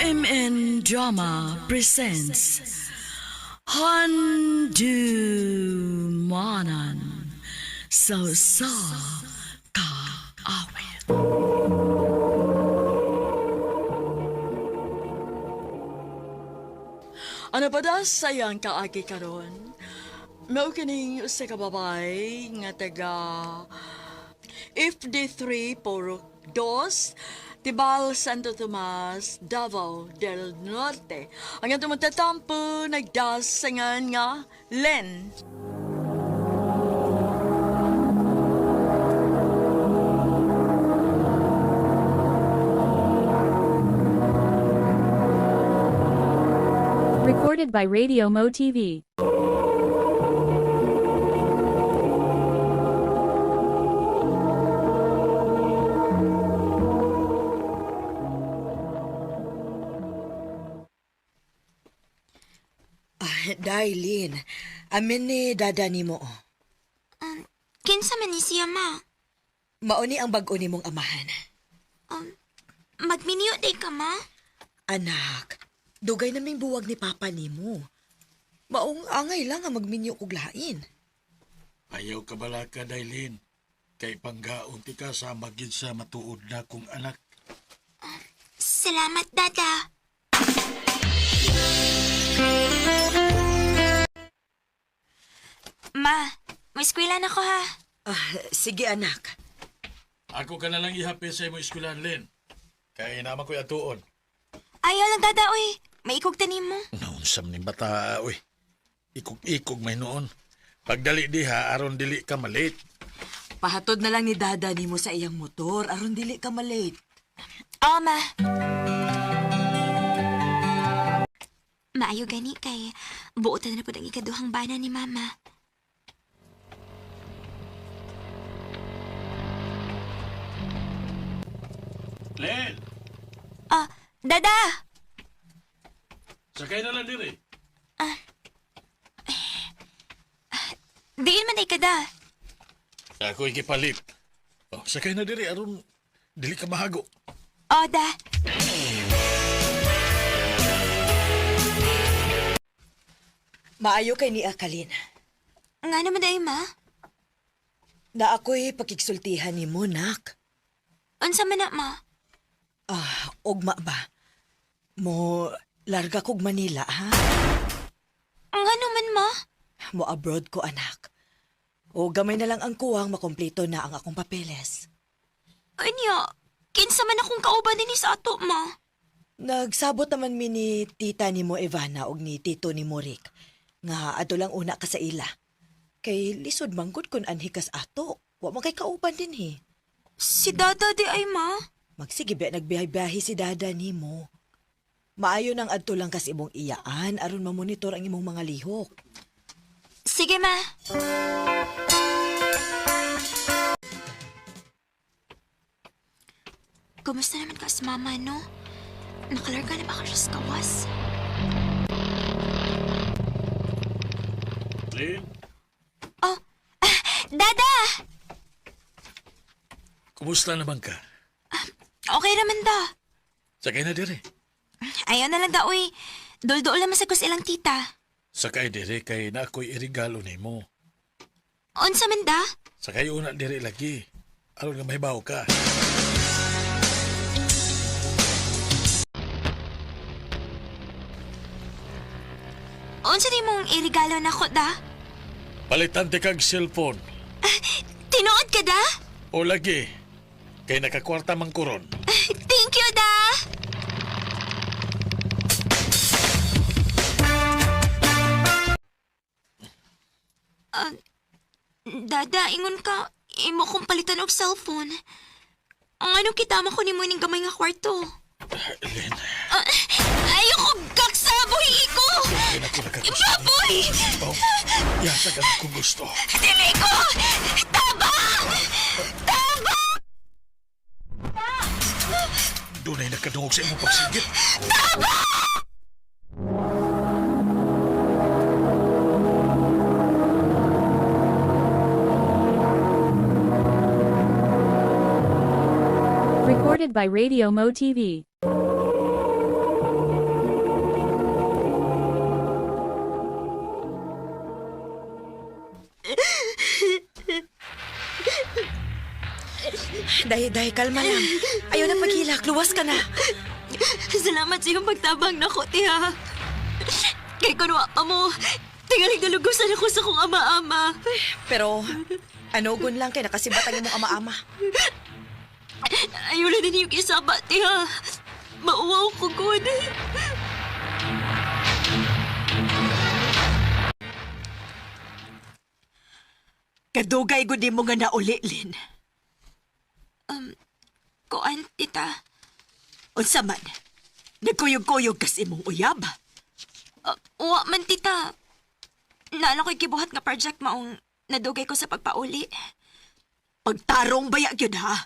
MN Drama presents Handumanan Sa Kaawit. Ano ba da sayang kaagi karon? Mao kining usa ka babay nga taga FD3 Purok 2, Tibal, Santo Tomas, Davao del Norte. Ang atong magtatampo nagdasangan nga Len. Recorded by Radio Mo TV. Dailin, amin ni dada ni mo. Kinsa man ni siya, ma? Mauni ang bag-o ni mong amahan. Magminyo day ka, ma? Anak, dugay naming buwag ni papa ni mo. Maong angay lang ang magminyo kog lain. Ayaw ka bala ka, Dailin. Kay panggaon ti ka sa magid sa matuod na kong anak. Salamat, dada. Ma, may eskwela na ko, ha? Sige anak. Ako ka na lang ihapin sa imo eskwelahan, Len. Kaya naman ko'y atuon. Ayaw lang, dada, uy. May ikog tanim mo. Naunsam ni bata, uy. Ikog-ikog may noon. Pagdali diha, aron dili ka malit. Pahatod na lang ni dada ni mo sa iyang motor, aron dili ka malate. Oo, ma. Maayo gani kay buotan na po ang ikaduhang bana ni mama. Len! Dada! Sakay na lang diri. Diin man ay kada. Ako ikipalit. Sakay na diri, aron dili ka mahago. Da. Maayo kay ni Akalin. Nga naman day, ma? Na ako'y pakigsultihan ni mo, nak. Unsa man na, ma? Ugma ba? Mo, larga kog Manila, ha? Nga naman, ma? Mo abroad ko, anak. O gamay na lang ang kuwang makompleto na ang akong papeles. Anya, kinsa man akong kauban din sa ato, ma? Nagsabot naman mi ni tita ni mo Ivana og ni tito ni mo Rick. Nga ato lang una ka sa ila. Kay lisod manggod kun anhi kas ato. Wa man kay kauban din he. Si dada di ay, ma? Magsigibe nagbiyahe-biyahe si dada ni mo. Maayo nang adto lang kas imong iyaan aron mamonitor ang imong mga lihok. Sige, ma. Kumusta naman ka sa mama, no? Nakalarga na ba ka siya sa kawas? Len, Dada! kumusta naman ka? Okay naman da. Sakay na diri. Ayaw na lang da, uy. Dol-dol naman sa kus ilang tita. Sakay diri kay na ako'y irigalo nimo. Unsa man da? Sakay una diri lagi. Aron nga mahibaw ka. Unsa di mong irigalo na ko da? Palitan ti kag cellphone. Tinuod ka da? O lagi. Kay nakakwarta mang kuron. Thank you, da! Dada, ingon ka, imo kong palitan og cellphone. Ang anong kitama ko ni mo ning gamay nga kwarto? Len, Ayoko kaksaboy ko! kaya na ko nakagusto. Baboy! Oh, yatag ang kung gusto. Dili ko! Taba! Taba! Doon ay nakadungog sa imong pagsigit. Recorded by Radio Mo TV. Day, kalma lang. Ayaw na paghilak. Luwas ka na. Salamat sa iyong pagtabang na ko, tiha. Kay kunwa pa mo, tingaling nalugusan ako sa kong ama-ama. Pero, anugon lang kay nakasibatang imong ama-ama. Ayaw na din yung isaba, tiha. Mauwaw ko, good. Kadugay gud mo nga nauli, Lin. Kuan, tita. Unsa man? Nagkuyog-kuyog kas imong uyab. Uwa man, tita. Naala ko'y kibuhat nga project maong nadugay ko sa pagpauli. Pagtarong baya gyud ha.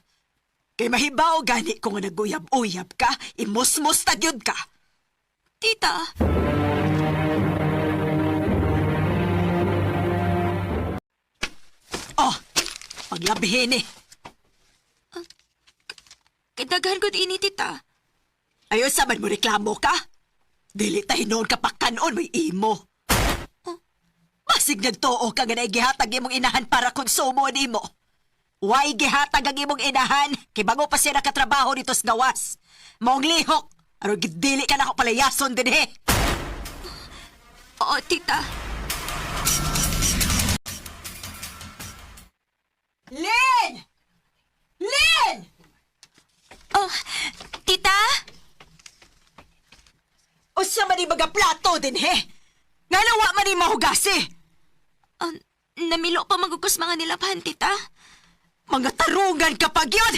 Kay mahibaw gani ko nga naguyab-uyab ka, imos-mos ta gyud ka. Tita, Oh, paglabihin eh. kadaghan ko ini, tita. Ayun sa man mo reklamo ka? Dili tayo noon kapakanon may imo. Masig nagtuo ka nga na igihatag imong inahan para konsumo nimo. Way gihatag ang imong inahan, kay bago pa siya nakatrabaho dito sa gawas. Maong lihok, aron gidili ka na ako palayason din eh. Oo, tita. Lin! Lin! Oh, tita? O sa man mga plato din he? Nga nawa man ni mahugasi. Namilo pa magugos mga nilaphan, tita. Mga tarungan kapag yun!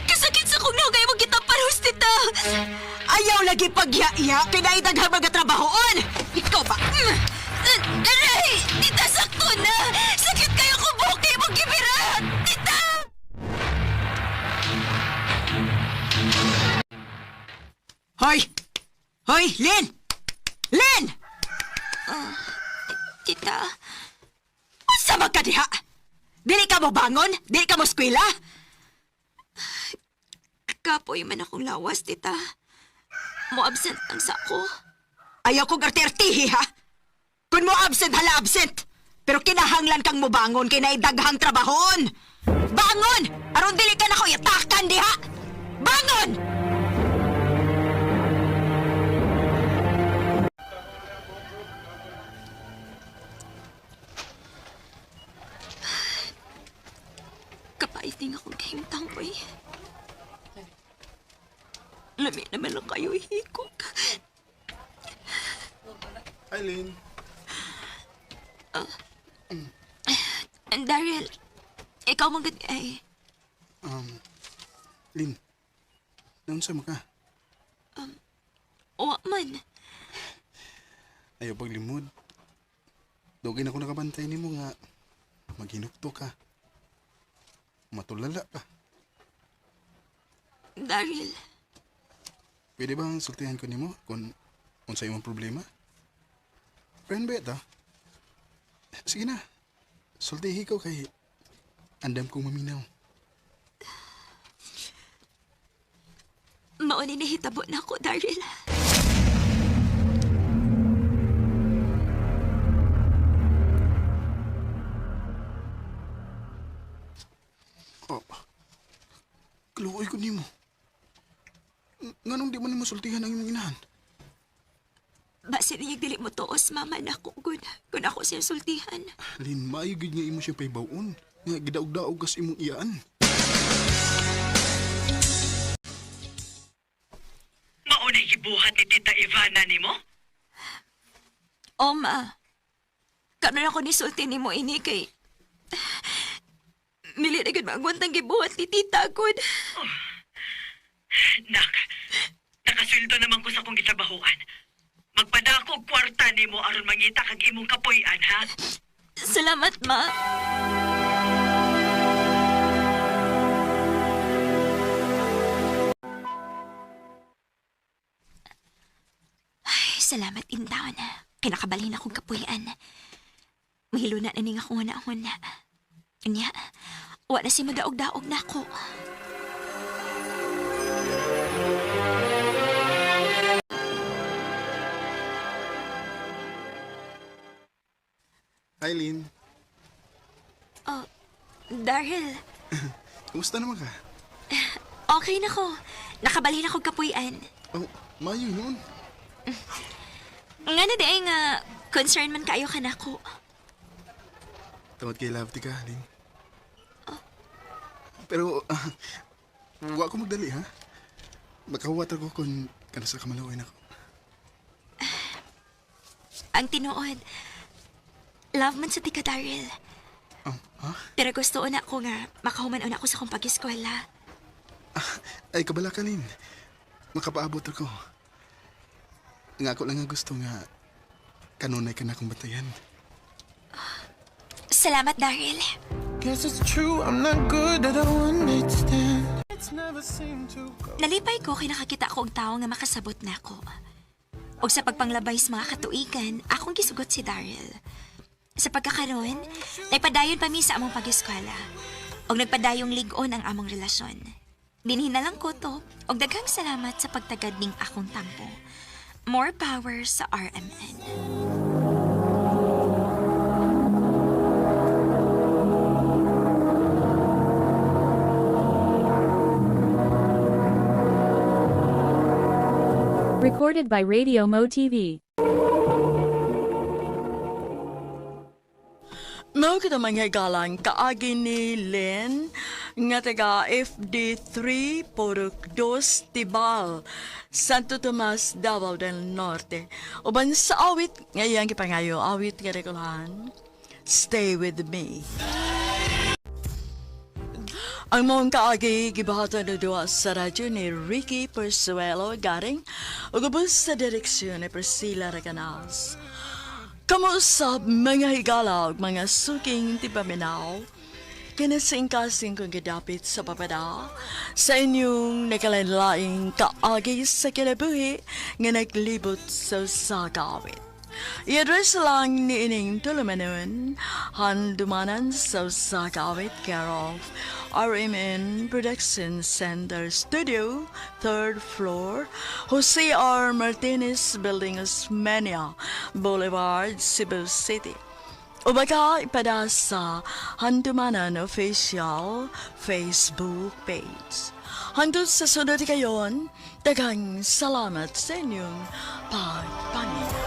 Kasakit sa kong nahugay mo kita paros, tita. Ayaw lagi pagya-iya, kinaidaghang mga trabahoon! Ikaw ba? Aray! Tita, sakto na! Sakit kayo kung buhok kayo mong gibira! Tita! Hoy! Hoy, Lin! Lin! Tita, Unsa man ka diha? Dili ka mo bangon? Dili ka mo eskwela? kapoy man akong lawas, tita. Mo absent ang sako. Ayaw kong artertihi, ha? Kung mo absent, hala absent. Pero kinahanglan kang mo bangon kay naidaghang trabahon. Bangon! Aron dili ka na ko yatakan diha! Bangon! Kapaiting akong kahimtang, boy. Lami naman lang kayo ihikog. Eileen, Daryl, ikaw mong ay... Lin, naunsa mo ka? Uwa man. Ayaw paglimod. Dugay na ko nakabantay ni mo nga maghinukto ka. Matulala ka. Daryl, Pwede bang sultihan ko nimo kung unsa imong problema? Friend ba ito? Sige na. Sultihi ko kay andam kong maminaw. mauni na hitabo na ako, Daryl. Oh. Kaluoy ko nimo. Nganong di man nimo sultihan ang imong inahan? Basi niya dili mo tuos, mama na ako, good. Kung ako siyang sultihan. Lin, maayo gid nga imo siya paybawon. Nga gidaog-daog kas imong iyaan. Maunay gibuhat ni Tita Ivana nimo? O, ma. Kanon ako nisulti ni mo ini kay... Mili na gud magwantang gibuhat ni tita, good. Nak, nakasweldo naman ko sa kong gitrabahoan. Magpadako og kwarta nimo aron mangita kag imong kapuy-an, ha? Salamat, ma. Ay, salamat intaon. Kinakabalhin akong kapuyan. Mahilo na ning akong huna-huna. Anya, wala si madaog-daog na ako. Eileen, Daryl, Kumusta naman ka? okay na ko. Nakabalhin ako kapuy-an. Oh, mayo noon. Nga na di nga, concern man kayo ka na ko. Tawad kay Love ka, Lin. Pero, huwag ko magdali, ha? Makawatar ko kung kanasa kamalawin ako. Ang tinuod, love man sa tika, Daryl. Oh, ha? Pero gusto na ko nga, makahuman na ako sa kong pag-eskwela. Ay, kabala ka, Lin. Makapaabot ako. Nga ako lang ang gusto nga kanunay ka na akong batayan. Salamat, Daryl. Guess it's true, I'm not good at a one-night stand. It's never seemed to go. Nalipay ko kay nakakita ko og tao nga makasabot na ako. Og sa pagpanglabay sa mga katuigan, akong gisugot si Daryl. Sa pagkakaroon, nagpadayon pa mi sa among pag-eskwela. Og nagpadayong lig-on ang among relasyon. Binhin na lang ko to, og daghang salamat sa pagtagad ning akong tampo. More power sa RMN. Recorded by Radio Mo TV. Mao kita mga galang kaagi ni Len nga taga FD3 Purok 2 Tibal, Santo Tomas, Davao del Norte. Uban sa awit ngayon kipangayo awit nga regulahan. Stay with me. Ang mong kaagi gibahatan na duwa sa radyo ni Ricky Persuelo garing ugubos sa direksyon ni Priscilla Reganas. Kamusap mga higala ug mga suking tipaminaw, kinasingkasing kong gidapit sa papada sa inyong nakalanlaing kaagi sa kinabuhi nga naglibot sa sagawit. I-address lang ni ining tulumanon, handumanan sa sagawit care of RMN Production Center Studio, 3rd floor, Jose R. Martinez Building, Osmeña Boulevard, Cebu City. O baka ipada sa Handumanan Official Facebook page. Hangtod sa sunod kayon, daghang salamat sa inyong pagpangin.